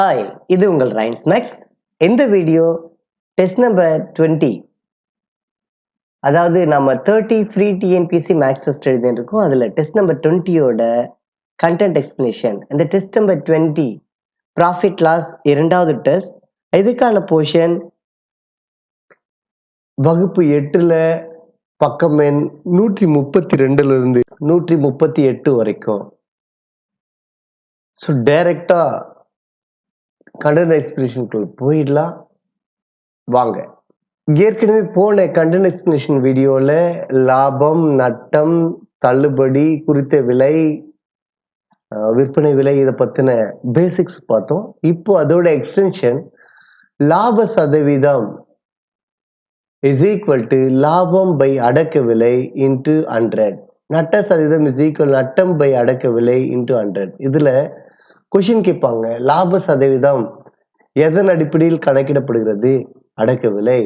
Hi, இது உங்கள் rhymes maths. இந்த வீடியோ டெஸ்ட் நம்பர் 20. அதாவது நம்ம 30 ஃப்ரீ டிஎன்பிசி மேக்ஸ் டெஸ்ட் எழுதிருக்கோம். அதில் டெஸ்ட் நம்பர் 20யோட கண்டென்ட் எக்ஸ்பிளனேஷன். இந்த டெஸ்ட் நம்பர் 20 ப்ராஃபிட் லாஸ் இரண்டாவது டெஸ்ட். இதுக்கான போர்ஷன் வகுப்பு 8ல் பக்கம் எண் 132 இருந்து 138 வரைக்கும். ஸோ டைரக்டா கண்டென்ட் எக்ஸ்பிளனேஷனுக்குள்ள போயிடலாம் வாங்க. ஏற்கனவே போன கண்டென்ட் எக்ஸ்பிளனேஷன் வீடியோல லாபம், நட்டம், தள்ளுபடி, குறித்த விலை, விற்பனை விலை இதை பத்தின பேசிக்ஸ் பார்த்தோம். இப்போ அதோட எக்ஸ்டென்ஷன் லாப சதவீதம் இஸ் ஈக்குவல் டு லாபம் பை அடக்க விலை இன்டு 100. நட்ட சதவீதம் இஸ் ஈக்குவல் நட்டம் பை அடக்க விலை இன்டு 100. இதுல கொஷின் கேட்பாங்க, லாப சதவீதம் எதன் அடிப்படையில் கணக்கிடப்படுகிறது? அடக்க விலை.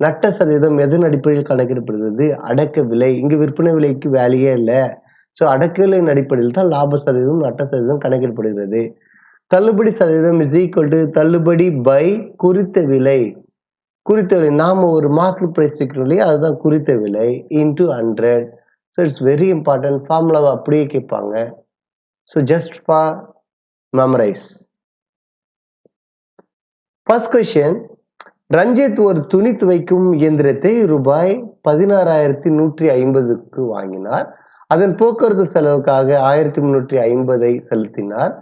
நட்ட சதவீதம் எதன் அடிப்படையில் கணக்கிடப்படுகிறது? அடக்க விலை. இங்கு விற்பனை விலைக்கு வேலையே இல்லை. ஸோ அடக்க விலையின் அடிப்படையில் தான் லாப சதவீதம் நட்ட சதவீதம் கணக்கிடப்படுகிறது. தள்ளுபடி சதவீதம் இஸ் ஈக்குவல் டு தள்ளுபடி பை குறித்த விலை. குறித்த விலை நாம ஒரு மார்க்கெட் பிரைஸ் வைக்கிறோம் இல்லையா, அதுதான் குறித்த விலை into 100. So it's very important. ஃபார்முலாவை அப்படியே கேட்பாங்க. So just for memorize. First question, Ranjith ஒரு துணி துவைக்கும் இயந்திரத்தை ரூபாய் 16,150க்கு வாங்கினார். அதன் போக்குவரத்து செலவுக்காக 1,350 செலுத்தினார்.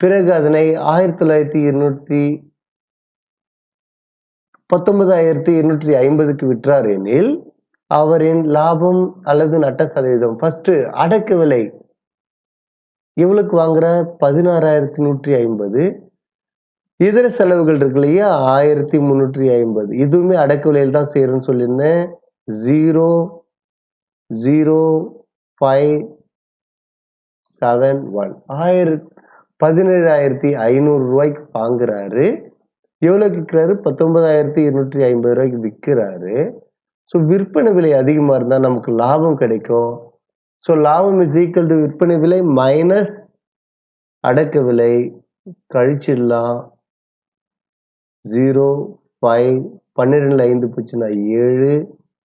பிறகு அதனை 19,250க்கு விற்றார் எனில் அவரின் லாபம் அல்லது நட்ட சதவீதம். ஃபர்ஸ்ட் அடக்க விலை எவ்வளவுக்கு வாங்குற? 16,150. இதர செலவுகள் இருக்கு இல்லையா, 1,350. இதுவுமே அடக்க விலையில் தான் சேரும்னு சொல்லியிருந்தேன். 0,0571 17,500 ரூபாய்க்கு வாங்குறாரு. எவ்வளவுக்கு விற்கிறாரு? 19,250 ரூபாய்க்கு விற்கிறாரு. ஸோ விற்பனை விலை அதிகமா இருந்தா நமக்கு லாபம் கிடைக்கும். ஸோ லாபம் இஸ் ஈக்குவல் டு விற்பனை விலை மைனஸ் அடக்க விலை கழிச்சிடலாம். 0,5 12ல் 5 போச்சுன்னா 7,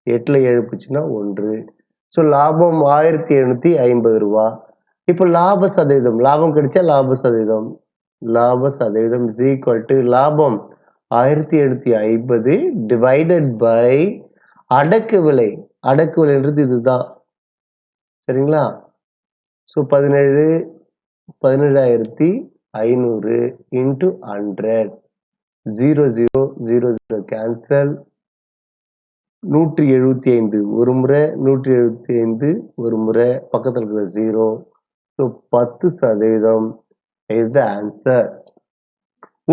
8ல் 7 போச்சுன்னா 1. ஸோ லாபம் 1,750 ரூபா. இப்போ லாப சதவீதம், லாபம் கிடைச்சா லாப சதவீதம். லாப சதவீதம் இஸ் ஈக்குவல் டு லாபம் 1,750 டிவைடட் பை அடக்க விலை. அடக்க விலைன்றது இதுதான், சரிங்களா? So 17,500 into 100. 0 0 0 0 கேன்சல். 175 ஒரு முறை, 175 ஒரு முறை, பக்கத்தில் இருக்கிற 0. So 10% is the answer.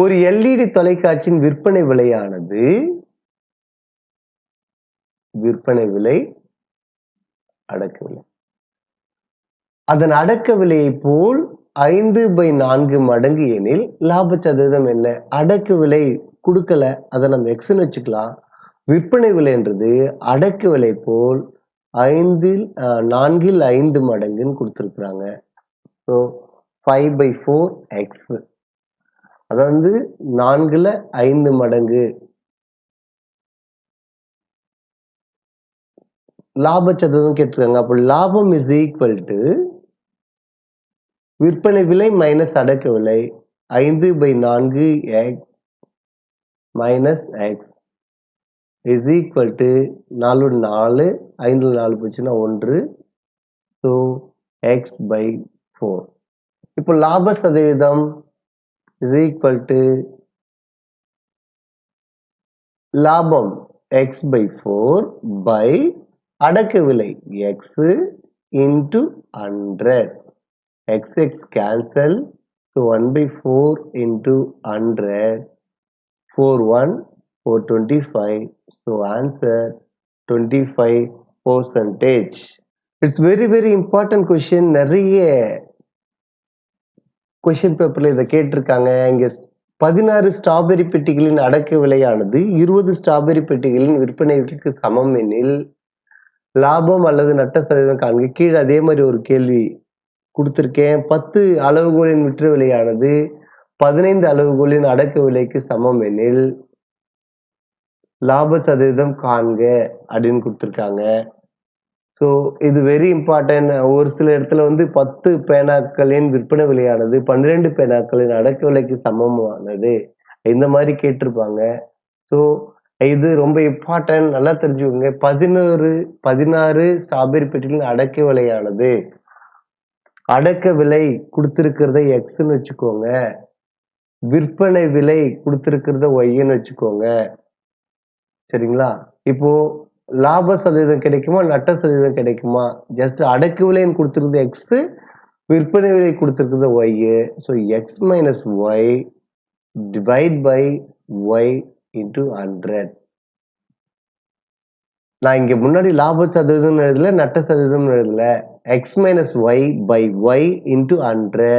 ஒரு எல்இடி தொலைக்காட்சியின் விற்பனை விலையானது, விற்பனை விலை அடக்க விலை, அதன் அடக்க விலையை போல் 5/4 மடங்கு எனில் லாப சதவீதம் என்ன? அடக்க விலை கொடுக்கல, அதை நம்ம எக்ஸ்ன்னு வச்சுக்கலாம். விற்பனை விலைன்றது அடக்க விலை போல் 4ல் 5 மடங்குன்னு கொடுத்துருக்குறாங்க. ஸோ 5/4x, அதாவது 4ல் 5 மடங்கு. லாப சதவீதம் கேட்டிருக்காங்க. அப்போ லாபம் இஸ் ஈக்குவல் டு விற்பனை விலை மைனஸ் அடக்க விலை 5/4x minus x is equal to 4 4, 5ல் 4 போச்சுன்னா 1. So x/4. இப்போ லாப சதவீதம் இஸ் ஈக்குவல் டு லாபம் x/4 பை அடக்க விலை x into 100. x cancel. So 1/4 into 100. 4 1 425. So answer 25%. It's very important question. நிறைய கொஸ்டின் பேப்பர்ல இதை கேட்டிருக்காங்க. இங்க 16 ஸ்ட்ராபெரி பெட்டிகளின் அடக்க விலையானது 20 ஸ்ட்ராபெரி பெட்டிகளின் விற்பனை விலைக்கு சமம் எனில் லாபம் அல்லது நட்ட சதவீதம் காண்க. கீழே அதே மாதிரி ஒரு கேள்வி கொடுத்திருக்கேன். 10 அளவுகோலின் விற்ற விலையானது 15 அளவுகோலின் அடக்க விலைக்கு சமம் எனில் லாப சதவீதம் காண்க அப்படின்னு கொடுத்துருக்காங்க. ஸோ இது வெரி இம்பார்ட்டன்ட். ஒரு சில இடத்துல வந்து 10 பேனாக்களின் விற்பனை விலையானது 12 பேனாக்களின் அடக்க விலைக்கு சமமானது, இந்த மாதிரி கேட்டிருப்பாங்க. ஸோ இது ரொம்ப இம்பார்ட்டன்ட், நல்லா தெரிஞ்சுக்கோங்க. 16 ஸ்ட்ராபெரி பெட்டிகளின் அடக்க விலையானது, அடக்க விலை கொடுத்திருக்கிறத எக்ஸ்ன்னு வச்சுக்கோங்க, விற்பனை விலை கொடுத்திருக்கிறத ஒய்ன்னு வச்சுக்கோங்க. சரிங்களா? இப்போ லாப சதவீதம் கிடைக்குமா, நட்ட சதவீதம் கிடைக்குமா? ஜஸ்ட் அடக்கு விலைன்னு கொடுத்திருக்கிறது எக்ஸ், விற்பனை விலை கொடுத்திருக்கிறது Y. So X minus Y divide by Y into 100. நான் இங்க முன்னாடி லாப சதவீதம் எழுதல, நட்ட சதவீதம் எழுதல. X minus Y by Y into 100.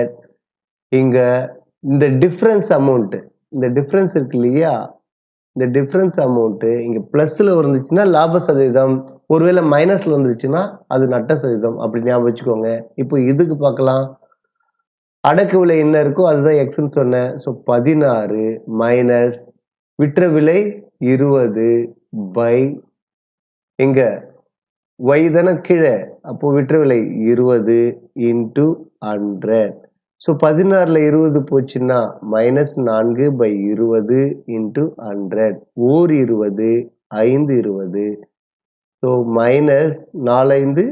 இங்க இந்த டிஃபரன்ஸ் அமௌண்ட், இந்த டிஃபரன்ஸ் இருக்கு இல்லையா, இந்த டிஃபரன்ஸ் அமௌண்ட் இங்க பிளஸ்ல வந்துச்சுன்னா லாப சதவீதம், ஒருவேளை மைனஸ்ல வந்துச்சுன்னா அது நட்ட சதவீதம், அப்படி ஞாபகம் வச்சுக்கோங்க. இப்போ இதுக்கு பார்க்கலாம். அடக்க விலை என்ன இருக்கோ அதுதான் எக்ஸ்ன்னு சொன்னேன். ஸோ 16 மைனஸ் விற்ற விலை 20 பை எங்க ஒய் தானே கீழே, அப்போ விற்ற விலை 20 இன்டூ 100. ஸோ 16ல 20 போச்சுன்னா -4 பை 20 இன்டூ 100. ஓர் 20, 5 20. ஸோ -4 5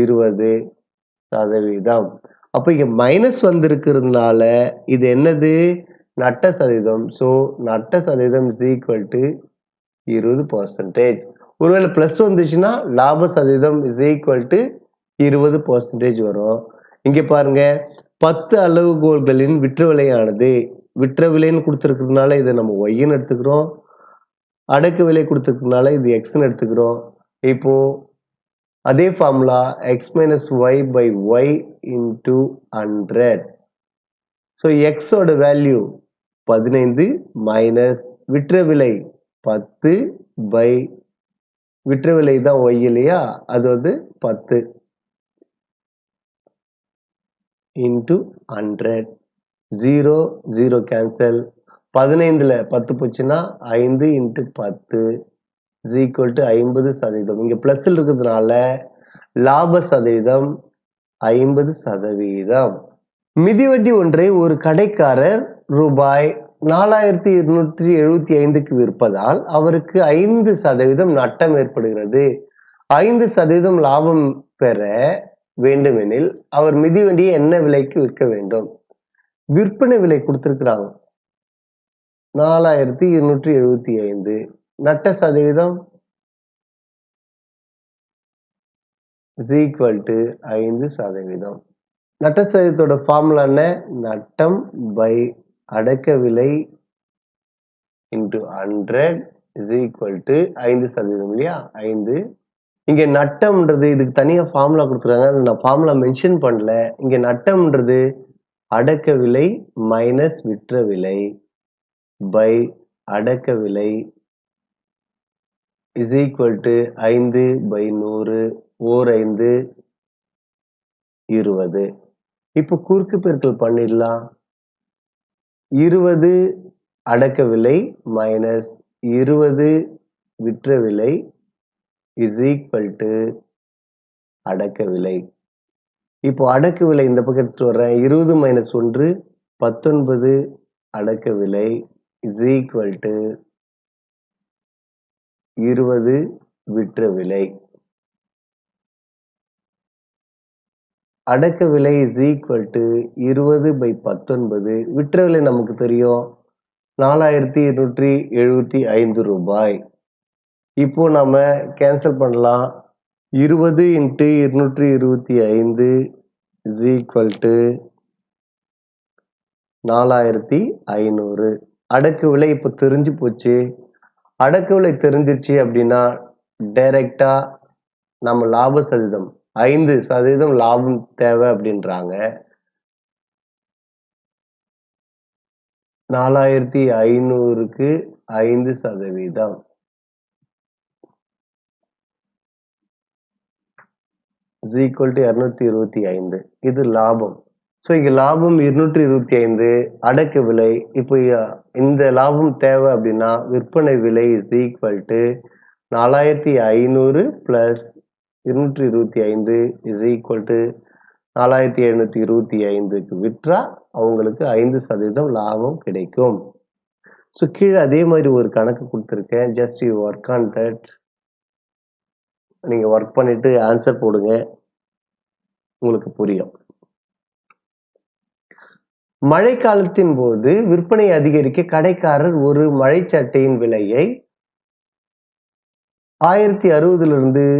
20%. அப்போ இங்க மைனஸ் வந்திருக்கிறதுனால இது என்னது, நட்ட சதவீதம். ஸோ நட்ட சதவீதம் இஸ் ஈக்குவல் டு 20%. ஒருவேளை பிளஸ் வந்துச்சுன்னா லாப சதவீதம் இஸ் ஈக்குவல் டு 20% வரும். இங்க பாருங்க, 10 அளவுகோல்களின் விற்ற விலையானது, விற்ற விலைன்னு கொடுத்துருக்கிறதுனால இதை நம்ம ஒய்ன்னு எடுத்துக்கிறோம், அடக்க விலை கொடுத்துருக்கிறதுனால இது எக்ஸ்ன்னு எடுத்துக்கிறோம். இப்போ அதே formula X minus Y by Y into 100. So எக்ஸோட வேல்யூ 15 மைனஸ் விற்ற விலை 10 பை விற்ற விலை தான் ஒய் இல்லையா, அது வந்து 10 இன்டூ 100. 0 0 கேன்சல். 15ல 10 போச்சுன்னா 5 இன்டூ 10 இஸ் ஈக்குவல் டு 50%. இங்க பிளஸ் இருக்கிறதுனால லாப சதவீதம் 50%. மிதிவண்டி ஒன்றை ஒரு கடைக்காரர் ரூபாய் 4275க்கு விற்பதால் அவருக்கு 5% நட்டம் ஏற்படுகிறது. 5% லாபம் பெற வேண்டுமெனில் அவர் மிதிவண்டியை என்ன விலைக்கு விற்க வேண்டும்? விற்பனை விலை கொடுத்திருக்கிறாங்க 4275, நட்ட சதவீதம் is equal to 5%. நட்ட சதவீதத்தோட ஃபார்முலா என்ன, நட்டம் பை அடக்க விலை இன்டு 100 is equal to 5% இல்லையா, 5. இங்க நட்டம்ன்றது இதுக்கு தனியா ஃபார்முலா கொடுத்துருக்காங்க, நான் ஃபார்முலா மென்ஷன் பண்ணல. இங்க நட்டம்ன்றது அடக்க விலை மைனஸ் விற்ற விலை பை அடக்க விலை is equal to 5 by 100, ஓர் 5 20. இப்போ குறுக்கு பெருக்கல் பண்ணிடலாம். 20 அடக்க விலை மைனஸ் 20 விற்ற விலை is equal to அடக்க விலை. இப்போ அடக்க விலை இந்த பக்கம் எடுத்துட்டு வர்றேன். 20 மைனஸ் 1 19 அடக்க விலை is equal to 20 விற்ற விலை. அடக்க விலை is equal to 20 by 19. விற்ற விலை நமக்கு தெரியும் 4275 ரூபாய். இப்போ நாம கேன்சல் பண்ணலாம். 20 into 225 is equal to 4500. அடக்க விலை இப்போ தெரிஞ்சு போச்சு. அடக்க விலை தெரிஞ்சிருச்சு அப்படின்னா டைரக்டா நம்ம லாப சதவீதம் 5% லாபம் தேவை அப்படின்றாங்க. 4500க்கு 5% is equal to 225. இது லாபம். ஸோ இங்க லாபம் 225, அடக்க விலை. இப்போ இந்த லாபம் தேவை அப்படின்னா விற்பனை விலை is equal to 4500 plus 225 is equal to 4725க்கு விற்றா அவங்களுக்கு 5% லாபம் கிடைக்கும். ஸோ கீழே அதே மாதிரி ஒரு கணக்கு கொடுத்துருக்கேன். Just you work on that. நீங்க ஒர்க் பண்ணிட்டு ஆன்சர் போடுங்க, உங்களுக்கு புரியும். மழைக்காலத்தின் போது விற்பனை அதிகரிக்க கடைக்காரர் ஒரு மழைச்சட்டையின் விலையை 1060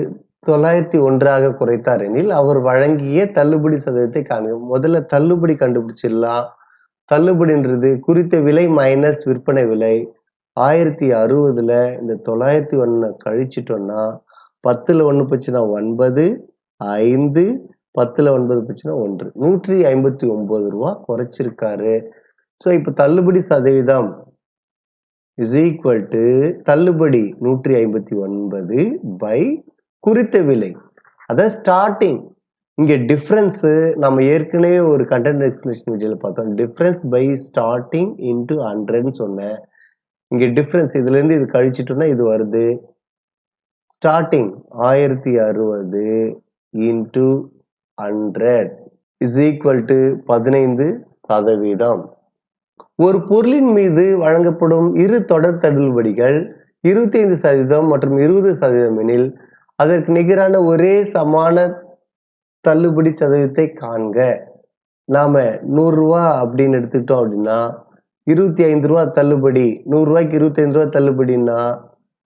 901 குறைத்தார் எனில் அவர் வழங்கிய தள்ளுபடி சதவீதத்தை காண்க. முதல்ல தள்ளுபடி கண்டுபிடிச்சிடலாம். தள்ளுபடின்றது குறித்த விலை மைனஸ் விற்பனை விலை. 1060ல இந்த 901 கழிச்சிட்டோம்னா 10ல் 1 போச்சுன்னா 9, 5, 10ல் 9 போச்சுன்னா 1. 159 ரூபா குறைச்சிருக்காரு. ஸோ இப்போ தள்ளுபடி சதவீதம் இஸ் ஈக்குவல் டு தள்ளுபடி 159 பை குறித்த விலை, அதாவது ஸ்டார்டிங். இங்க டிஃபரன்ஸ் நம்ம ஏற்கனவே ஒரு கண்டென்ட் எக்ஸ்பிளேஷன் வீடியோல பார்த்தோம். டிஃபரன்ஸ் பை ஸ்டார்டிங் இன்டு 100ன்னு சொன்னேன். இங்க டிஃபரன்ஸ் இதுல இருந்து இது கழிச்சிட்டோம்னா இது வருது. Starting 1060 into 100 is equal to 15%. ஒரு பொருளின் மீது வழங்கப்படும் இரு தொடர் தள்ளுபடிகள் 25% மற்றும் 20% எனில் அதற்கு நிகரான ஒரே சமான தள்ளுபடி சதவீதத்தை காண்க. நாம 100 ரூபா அப்படின்னு எடுத்துக்கிட்டோம் அப்படின்னா 25 ரூபா தள்ளுபடி, 100 ரூபாய்க்கு 25 ரூபா தள்ளுபடினா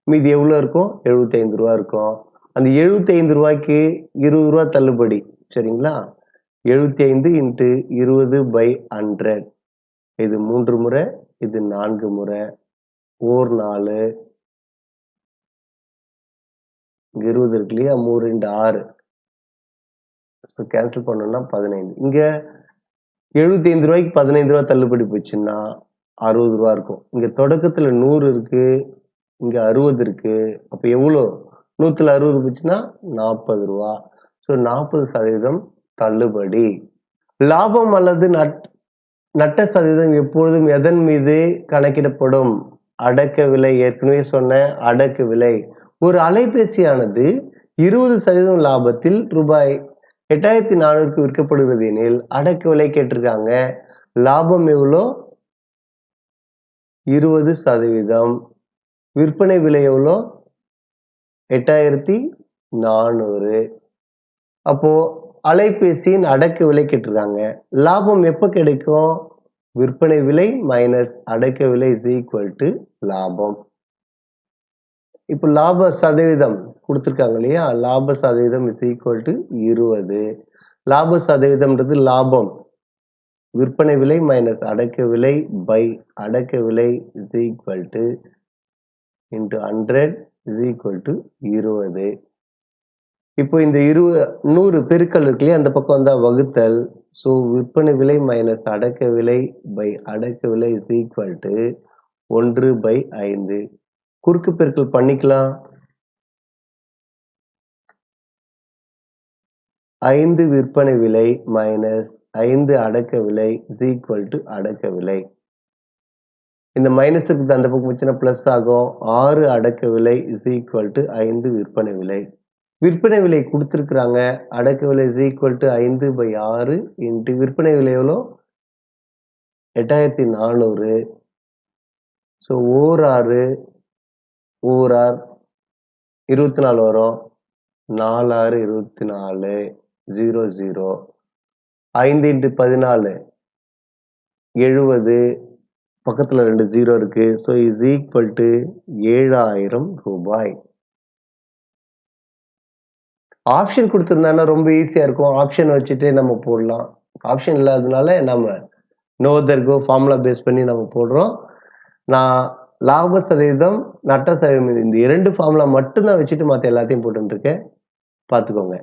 மீதி எவ்வளவு இருக்கும்? 75 ரூபா இருக்கும். அந்த 75 ரூபாய்க்கு 20 ரூபா தள்ளுபடி, சரிங்களா? 75 இன்ட்டு 20/100. இது 3 முறை, இது 4 முறை, ஓர் 4, 20 இருக்கு இல்லையா? 3 2 6. கேன்சல் பண்ணோம்னா 15. இங்க 75 ரூபாய்க்கு 15 ரூபா தள்ளுபடி போச்சுன்னா 60 ரூபா இருக்கும். இங்க தொடக்கத்துல 100 இருக்கு, இங்க 60 இருக்கு. அப்ப எவ்வளோ? 100ல 60 போச்சுன்னா 40 ரூபா. ஸோ 40% தள்ளுபடி. லாபம் அல்லது நட்ட சதவீதம் எப்பொழுதும் எதன் மீது கணக்கிடப்படும்? அடக்க விலை. ஏற்கனவே சொன்ன அடக்க விலை. ஒரு அலைபேசியானது 20% லாபத்தில் ரூபாய் 8400க்கு விற்கப்படுவது எனில் அடக்க விலை கேட்டிருக்காங்க. லாபம் எவ்வளோ? 20%. விற்பனை விலை எவ்வளோ? 8400. அப்போ அலைபேசியின் அடக்க விலை கேட்டிருக்காங்க. லாபம் எப்ப கிடைக்கும்? விற்பனை விலை மைனஸ் அடக்க விலை இஸ் ஈக்குவல் டு லாபம். இப்போ லாப சதவீதம் கொடுத்துருக்காங்க இல்லையா? லாப சதவீதம் இஸ் ஈக்குவல் டு 20. லாப சதவீதம்ன்றது லாபம். விற்பனை விலை மைனஸ் அடக்க விலை பை அடக்க விலை is equal to into 100 is equal to 20. இப்போ இந்த 100 பெருக்கல் இருக்கு இல்லையா? அந்த பக்கம் வந்தா வகுத்தல். ஸோ விற்பனை விலை மைனஸ் அடக்க விலை பை அடக்க விலை இஸ் ஈக்குவல் டு 1/5. குறுக்கு பெருக்கல் பண்ணிக்கலாம். 5 விற்பனை விலை மைனஸ் 5 அடக்க விலை இஸ் ஈக்குவல் டு அடக்க விலை. இந்த மைனஸுக்கு அந்த பக்கம் வச்சுன்னா பிளஸ் ஆகும். 6 அடக்க விலை இஸ் ஈக்குவல் டு 5 விற்பனை விலை. விற்பனை விலை கொடுத்துருக்குறாங்க. அடக்க விலை இஸ் ஈக்குவல் டு 5/6 இன்ட்டு விற்பனை விலை எவ்வளோ? 8400. ஸோ ஓர் 6 24 வரும். 4 6 24 0 0. 5 இன்ட்டு 14 70. பக்கத்துல 2 0 இருக்கு. ஸோ இஸ் ஈக்குவல் டு 7000 ரூபாய். ஆப்ஷன் கொடுத்துருந்தாங்கன்னா ரொம்ப ஈஸியா இருக்கும். ஆப்ஷன் வச்சுட்டு நம்ம போடலாம். ஆப்ஷன் இல்லாததுனால நம்ம no other go formula base பண்ணி நம்ம போடுறோம். நான் லாப சதவீதம், நட்ட சதவீதம் இந்த 2 ஃபார்முலா மட்டும்தான் வச்சுட்டு மற்ற எல்லாத்தையும் போட்டுருக்கேன். பார்த்துக்கோங்க.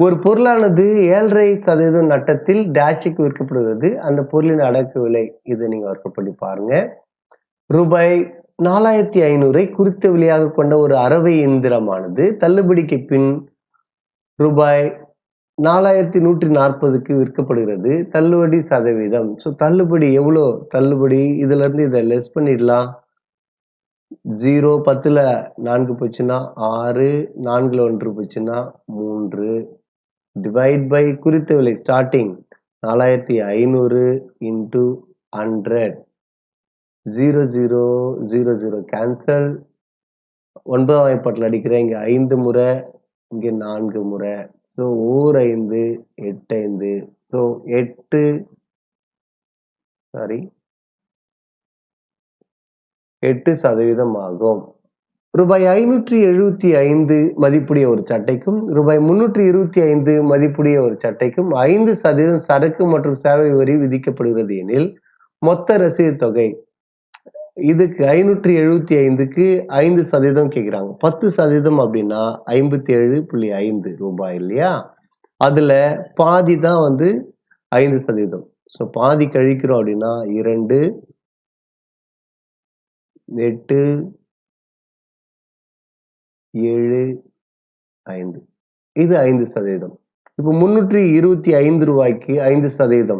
ஒரு பொருளானது 7.5% நட்டத்தில் டேஷுக்கு விற்கப்படுகிறது. அந்த பொருளின் அடக்க விலை. இதை நீங்க ஒர்க் பண்ணி பாருங்க. ரூபாய் 4500 குறித்த விலையாக கொண்ட ஒரு அரவை இயந்திரமானது தள்ளுபடிக்கு பின் ரூபாய் 4140க்கு விற்கப்படுகிறது. தள்ளுபடி சதவீதம். ஸோ தள்ளுபடி எவ்வளோ? தள்ளுபடி இதுல இருந்து இதை லெஸ் பண்ணிடலாம். 0 10ல 4 போச்சுன்னா 6, 4ல 1 போச்சுன்னா 3, டிவைட் பை குறித்த விலை ஸ்டார்டிங் 4500 இன்டு 100, 0 0 0 0 கேன்சல். 9ஆம் வாய்ப்பாட்டில் அடிக்கிறேன். இங்க 5 முறை, இங்க 4 முறை. ஸோ ஓர் 5 8 5. ஸோ 8% ஆகும். ரூபாய் 575 மதிப்புடைய ஒரு சட்டைக்கும் ரூபாய் 325 மதிப்புடைய ஒரு சட்டைக்கும் 5% சரக்கு மற்றும் சேவை வரி விதிக்கப்படுகிறது எனில் மொத்த ரசீது தொகை இதுக்கு 575க்கு 5% கேட்குறாங்க. 10% அப்படின்னா 57.5 ரூபாய் இல்லையா? அதுல பாதி தான் 5%. ஸோ பாதி கழிக்கிறோம் அப்படின்னா 2 8 7 5. இது 5%. இப்போ 325 ரூபாய்க்கு 5%.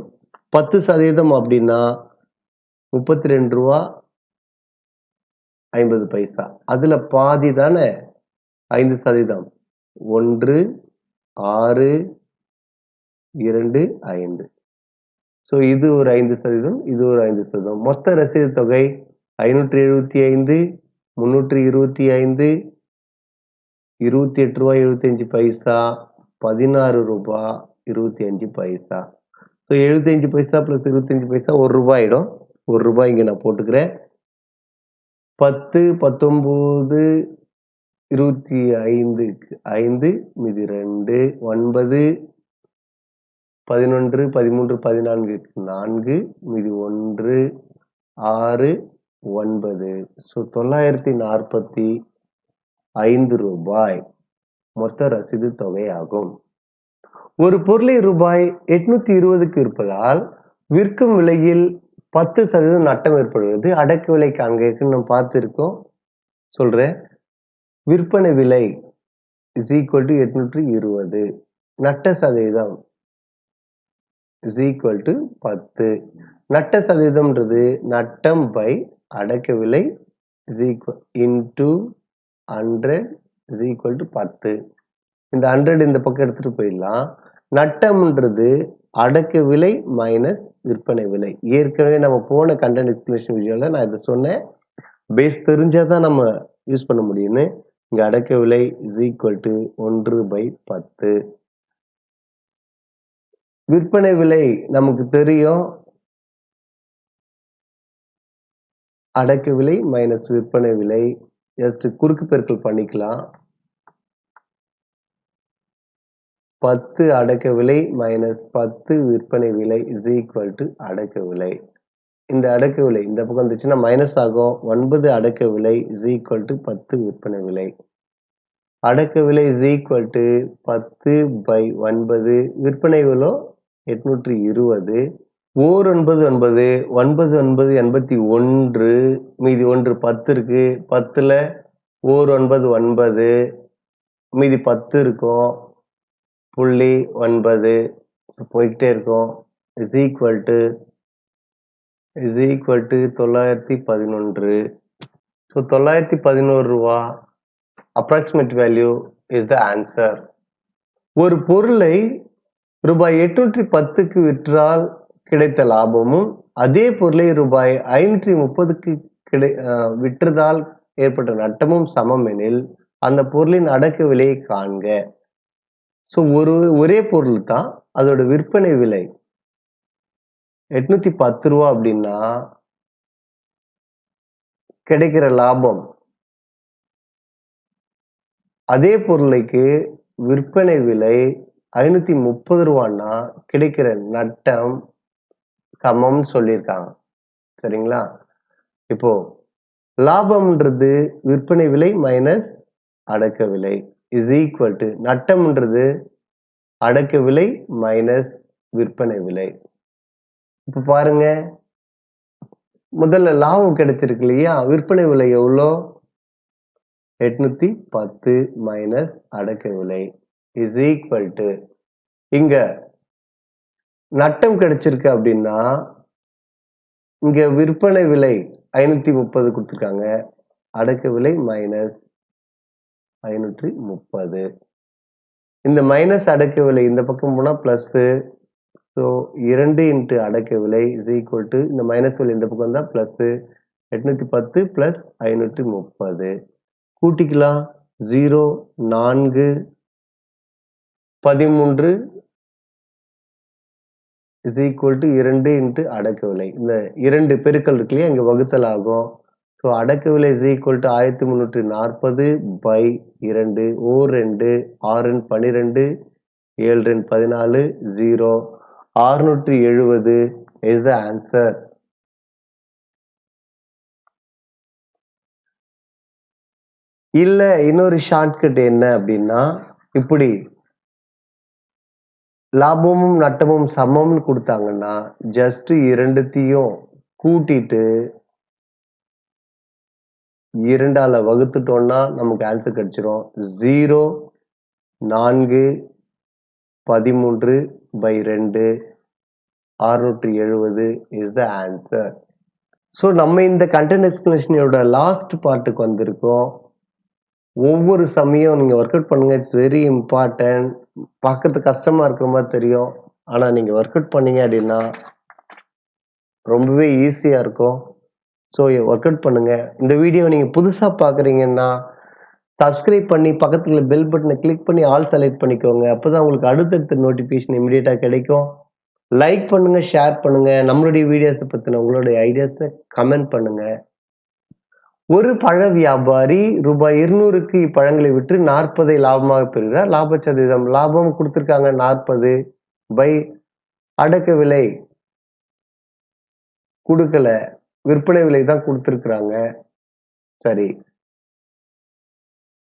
10% அப்படின்னா 32 ரூபா 50 பைசா. அதுல பாதி தானே 5%. 1 6 2 5. ஸோ இது ஒரு 5%, இது ஒரு 5%. மொத்த ரசீது தொகை 575 325 28 ரூபாய் 75 பைசா 16 ரூபாய் 25 பைசா. ஸோ 75 பைசா பிளஸ் 25 பைசா 1 ரூபாய் ஆயிடும். 1 ரூபாய் இங்க நான் போட்டுக்கிறேன். 10 19 25க்கு 5 மீதி 2 9 11 13 14க்கு 4 மீதி 1 6 9. ஸோ 945 ரூபாய் மொத்த ரசீது தொகை ஆகும். ஒரு பொருளை ரூபாய் 820க்கு விற்பதால் விற்கும் விலையில் 10% நட்டம் ஏற்படுகிறது. அடக்க விலை காண்க நம்ம பார்த்துருக்கோம். சொல்றேன். விற்பனை விலை is equal to 820. நட்ட சதவீதம் is equal to 10. நட்ட சதவீதம்ன்றது நட்டம் பை அடக்க விலை is equal into 100 is equal to 10. இந்த 100 இந்த பக்கம் எடுத்துட்டு போயிடலாம். நட்டம்ன்றது அடக்க விலை மைனஸ் விற்பனை விலை. ஏற்கனவே நம்ம போன கண்டென்ட் எக்ஸ்பிளேஷன் வீடியோல நான் இதை சொன்னேன். பேஸ் தெரிஞ்சாதான் நம்ம யூஸ் பண்ண முடியும்னு. இங்க அடக்க விலை is equal to 1/10. விற்பனை விலை நமக்கு தெரியும். அடக்க விலை மைனஸ் விற்பனை விலை. ஜஸ்ட் குறுக்கு பெருக்கல் பண்ணிக்கலாம். 10 அடக்க விலை மைனஸ் 10 விற்பனை விலை is equal to அடக்க விலை. இந்த அடக்க விலை இந்த பக்கம் வந்துச்சுன்னா மைனஸ் ஆகும். 9 அடக்க விலை is equal to 10 விற்பனை விலை. அடக்க விலை is equal to 10/9. விற்பனை விலை 820. ஓர் 9 9 9 9 81 மீதி 1 10 இருக்கு. 10ல ஓர் 9 9 மீதி 10 இருக்கும். 0.9 போய்கிட்டே இருக்கும். is equal to 911. So 911 ரூபா approximate value is the answer. ஒரு பொருளை ரூபாய் 810க்கு விற்றால் கிடைத்த லாபமும் அதே பொருளை ரூபாய் 530க்கு விற்றதால் ஏற்பட்ட நட்டமும் சமம் எனில் அந்த பொருளின் அடக்க விலையை காண்க. ஸோ ஒரே பொருள் தான், அதோட விற்பனை விலை 810 ரூபா அப்படின்னா கிடைக்கிற லாபம் அதே பொருளைக்கு விற்பனை விலை 530 ரூபான்னா கிடைக்கிற நட்டம் சமம் சொல்லியிருக்காங்க. சரிங்களா? இப்போ லாபம்ன்றது விற்பனை விலை மைனஸ் அடக்க விலை is equal to நட்டம்ன்றது அடக்க விலை மைனஸ் விற்பனை விலை. இப்ப பாருங்க, முதல்ல லாபம் கிடைச்சிருக்கு இல்லையா? விற்பனை விலை எவ்வளோ? 810 மைனஸ் அடக்க விலை is equal to இங்க நட்டம் கிடைச்சிருக்கு அப்படின்னா இங்க விற்பனை விலை 530 கொடுத்துருக்காங்க, அடக்க விலை -530. இந்த மைனஸ் அடக்க விலை இந்த பக்கம் போனா பிளஸ். ஸோ 2 இன்ட்டு அடக்க விலை இஸ் ஈக்குவல் டு இந்த மைனஸ் விலை இந்த பக்கம் வந்தா plus 810 plus 530 கூட்டிக்கலாம். 0 4 13 is equal to 2 into அடக்க விலை. இந்த 2 பெருக்கல் இருக்கு இல்லையா, இங்க வகுத்தல் ஆகும். ஸோ அடக்க விலை is equal to 1340 by 2 or 2 6 12 7 14 0 670 is the answer. இல்ல இன்னொரு ஷார்ட்கட் என்ன அப்படின்னா, இப்படி லாபமும் நட்டமும் சமம்னு கொடுத்தாங்கன்னா ஜஸ்ட் இரண்டுத்தையும் கூட்டிட்டு 2ஆல வகுத்துட்டோம்னா நமக்கு ஆன்சர் கிடைச்சிரும். 0 4 13 by 2 670 is the answer. So நம்ம இந்த கண்டென்ட் எக்ஸ்பிளனேஷனோட லாஸ்ட் பார்ட்டுக்கு வந்திருக்கோம். ஒவ்வொரு சமயம் நீங்க ஒர்க் அவுட் பண்ணுங்க. It's very important. பார்க்கறது கஷ்டமா இருக்கிற மாதிரி தெரியும், ஆனா நீங்க ஒர்க் அவுட் பண்ணீங்க அப்படின்னா ரொம்பவே ஈஸியா இருக்கும். ஸோ ஒர்க் அவுட் பண்ணுங்க. இந்த வீடியோ நீங்க புதுசா பாக்குறீங்கன்னா சப்ஸ்கிரைப் பண்ணி பக்கத்துல பெல் பட்டனை கிளிக் பண்ணி ஆல் செலக்ட் பண்ணிக்கோங்க. அப்பதான் உங்களுக்கு அடுத்தடுத்த நோட்டிபிகேஷன் இமிடியேட்டா கிடைக்கும். லைக் பண்ணுங்க, ஷேர் பண்ணுங்க. நம்மளுடைய வீடியோஸை பத்தின உங்களுடைய ஐடியாஸை கமெண்ட் பண்ணுங்க. ஒரு பழ வியாபாரி ரூபாய் 200க்கு இப்பழங்களை விற்று 40 லாபமாக பெறுகிறார். லாப சதவீதம் லாபம் கொடுத்திருக்காங்க 40 பை அடக்க விலை கொடுக்கல, விற்பனை விலை தான் கொடுத்திருக்கிறாங்க. சரி,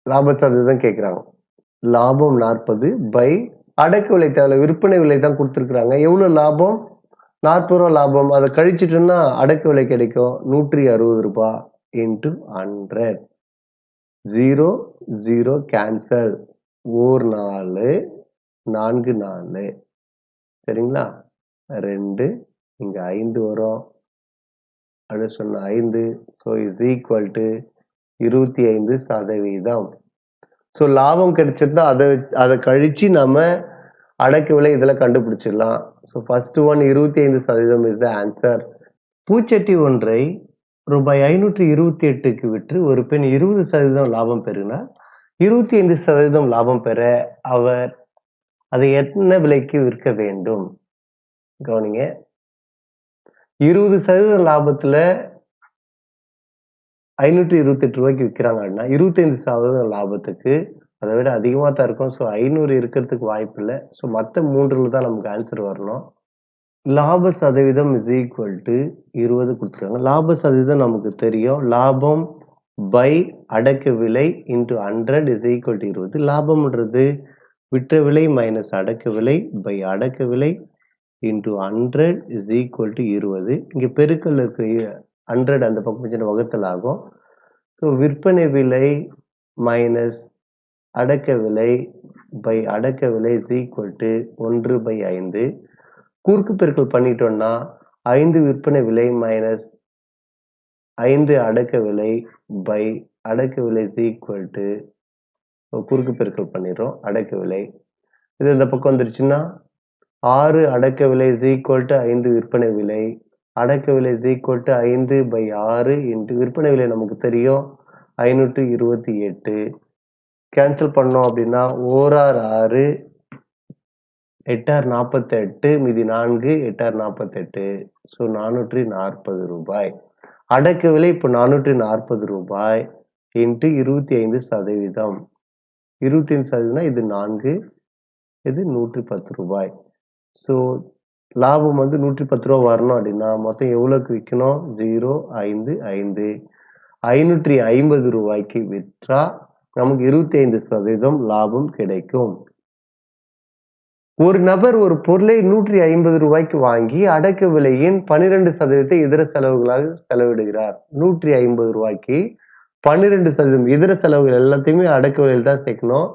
லாப சதவீதம் கேட்கிறாங்க. லாபம் 40 பை அடக்க விலை தேவை, விற்பனை விலை தான் கொடுத்திருக்கிறாங்க. எவ்வளவு லாபம்? 40 ரூபா லாபம். அதை கழிச்சிட்டோம்னா அடக்க விலை கிடைக்கும் 160 ரூபாய் இன்டு 100. 0 0 கேன்சல். ஓர் 4 4 4 சரிங்களா? 2 இங்க 5 வரும். அது சொன்ன 5. So is equal to 25%. So லாபம் கிடைச்சிருந்தா அதை கழிச்சு நம்ம அடக்க விலை இதில் கண்டுபிடிச்சிடலாம். So first one 25% is the answer. பூச்சட்டி ஒன்றை ரூபாய் 528க்கு விற்று ஒரு பெண் 20% லாபம் பெறுகிறார். 25% லாபம் பெற அவர் அதை என்ன விலைக்கு விற்க வேண்டும்? கவனிங்க, 20% லாபத்துல 528 ரூபாய்க்கு விற்கிறாங்க அப்படின்னா 25% லாபத்துக்கு அதை விட அதிகமா தான் இருக்கும். ஸோ 500 இருக்கிறதுக்கு வாய்ப்பு இல்லை. ஸோ மற்ற 3ல தான் நமக்கு ஆன்சர் வரணும். லாப சதவீதம் இஸ் ஈக்குவல் டு 20 கொடுத்துருக்காங்க. லாப சதவீதம் நமக்கு தெரியும். லாபம் பை அடக்க விலை இன்டு 100 இஸ் ஈக்குவல் டு 20. லாபம்ன்றது விற்ற விலை மைனஸ் அடக்க விலை பை அடக்க விலை இன்டு 100 இஸ் ஈக்குவல் டு 20. இங்க பெருக்கல் இருக்கு 100, அந்த பக்கம் சின்ன வகுத்தல் ஆகும். ஸோ விற்பனை விலை மைனஸ் அடக்க விலை பை அடக்க விலை இஸ் ஈக்குவல் டு 1/5. குறுக்கு பெருக்கல் பண்ணிட்டோம்னா 5 விற்பனை விலை மைனஸ் 5 அடக்க விலை பை அடக்க விலை இஸ் ஈக்குவல் டு குறுக்கு பெருக்கல் பண்ணிடுறோம் அடக்க விலை. இது இந்த பக்கம் வந்துருச்சுன்னா 6 அடக்க விலை இஸ் ஈக்குவல் டு 5 விற்பனை விலை. அடக்க விலை இஸ் ஈக்குவல் டு 5/6 இன்ட்டு விற்பனை விலை நமக்கு தெரியும் 528. கேன்சல் பண்ணோம் அப்படின்னா 1/6 8/48 மீதி 4 8/48. ஸோ 440 ரூபாய். அடக்க விலை இப்போ 440 ரூபாய் இன்ட்டு 25%. 25% இது 4, இது 110 ரூபாய். ஸோ லாபம் வந்து 110 ரூபா வரணும் அப்படின்னா மொத்தம் எவ்வளோக்கு விற்கணும்? 0 5 5 550 ரூபாய்க்கு விற்றா நமக்கு 25% லாபம் கிடைக்கும். ஒரு நபர் ஒரு பொருளை 150 ரூபாய்க்கு வாங்கி அடக்க விலையின் 12% இதர செலவுகளாக செலவிடுகிறார். 150 ரூபாய்க்கு 12% இதர செலவுகள் எல்லாத்தையுமே அடக்க விலையில் தான் சேர்க்கணும்.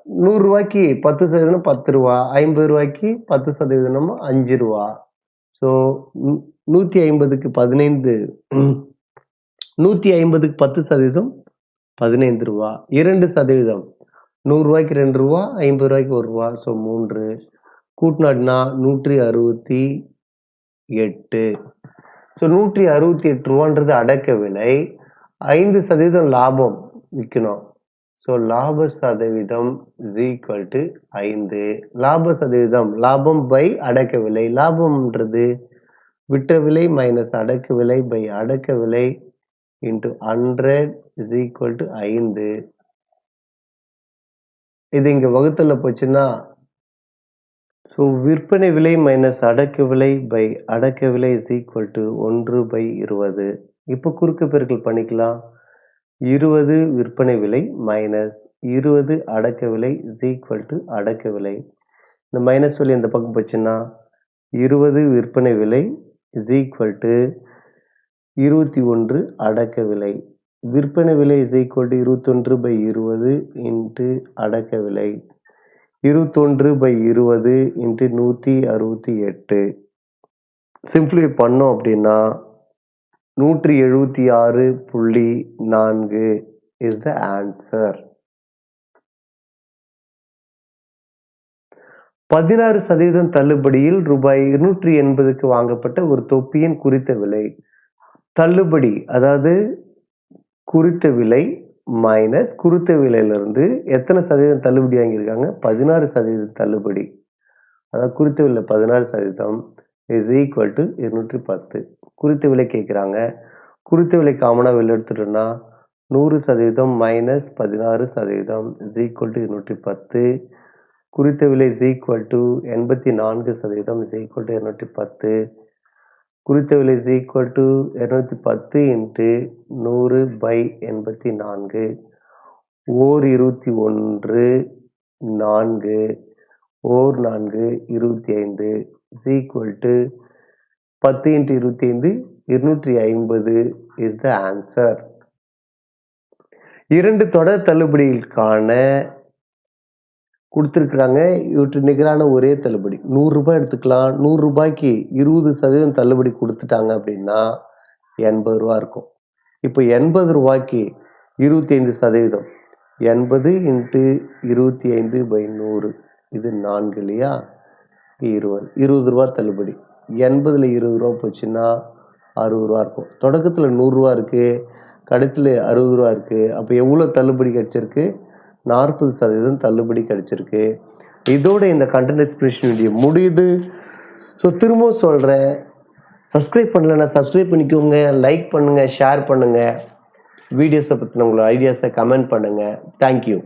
100 ரூபாய்க்கு 10% 10 ரூபா, 50 ரூபாய்க்கு 10% 5 ரூபா. ஸோ 150க்கு 15 150க்கு 10% 15 ரூபா. 2% 100 ரூபாய்க்கு 2 ரூபா, 50 ரூபாய்க்கு 1 ரூபா. ஸோ 3 கூட்டினாடினா 168. ஸோ 168 ரூபான்றது அடக்க விலை. 5% லாபம் விற்கணும். ஸோ லாப சதவீதம் இஸ் ஈக்குவல் டு 5. லாப சதவீதம் லாபம் பை அடக்க விலை. லாபம்ன்றது விற்ற விலை மைனஸ் அடக்க விலை பை அடக்க விலை இன்ட்டு 100 இஸ் ஈக்குவல் டு 5. இது இங்க வகுத்தல போச்சுன்னா ஸோ விற்பனை விலை மைனஸ் அடக்க விலை பை அடக்க விலை இஸ் ஈக்குவல் டு 1/20. இப்போ குறுக்கு பெருக்கல் பண்ணிக்கலாம். 20 விற்பனை விலை மைனஸ் 20 அடக்க விலை இஸ் ஈக்குவல் டு அடக்க விலை. இந்த மைனஸ் விலை இந்த பக்கம் போச்சுன்னா 20 விற்பனை விலை இஸ் ஈக்குவல் டு 21 அடக்க விலை. விற்பனை விலை இஸ் ஈக்குவல் டு 21/20 இன்ட்டு அடக்க விலை. 21/20 இன்ட்டு 168. சிம்பிளிஃபை பண்ணோம் அப்படின்னா 176.4 இஸ் த ஆன்சர். 16% தள்ளுபடியில் ரூபாய் 280க்கு வாங்கப்பட்ட ஒரு தொப்பியின் குறித்த விலை. தள்ளுபடி அதாவது குறித்த விலை மைனஸ் குறித்த விலையிலிருந்து எத்தனை சதவீதம் தள்ளுபடி வாங்கியிருக்காங்க? 16% தள்ளுபடி. அதாவது குறித்த விலை 16% இஸ் ஈக்குவல் டு 210. குறித்த விலை கேட்குறாங்க. குறித்த விலை காமனாக வெளில எடுத்துட்டோம்னா 100% மைனஸ் 16% இஸ் ஈக்குவல் டு 210. குறித்த விலை is equal to 84% is equal to 210. குறித்த விலை is equal to 210 into 100/84. Or 21 4 or 4 25 is equal to 10 into 25 250 is the answer. 2 தொடர் தள்ளுபடிகளுக்கான கொடுத்துருக்குறாங்க. இவற்று நிகரான ஒரே தள்ளுபடி 100 ரூபாய் எடுத்துக்கலாம். 100 ரூபாய்க்கு 20% தள்ளுபடி கொடுத்துட்டாங்க அப்படின்னா 80 ரூபா இருக்கும். இப்போ 80 ரூபாய்க்கு 25%. 80 இன்ட்டு 25/100 இது 4 இல்லையா? 20 ரூபா தள்ளுபடி. 80ல் 20 ரூபா போச்சுன்னா 60 ரூபா இருக்கும். தொடக்கத்தில் 100 ரூபா இருக்கு, கடைசியில் 60 ரூபா இருக்கு. அப்போ எவ்வளோ தள்ளுபடி கிடைச்சிருக்கு? 40% தள்ளுபடி கிடைச்சிருக்கு. இதோட இந்த கண்டென்ட் எக்ஸ்பிரஷன் வீடியோ முடியுது. ஸோ திரும்பவும் சொல்கிறேன், சப்ஸ்கிரைப் பண்ணலைன்னா சப்ஸ்கிரைப் பண்ணிக்கோங்க, லைக் பண்ணுங்கள், ஷேர் பண்ணுங்கள். வீடியோஸை பற்றின உங்களோட ஐடியாஸை கமெண்ட் பண்ணுங்கள். தேங்க்யூ.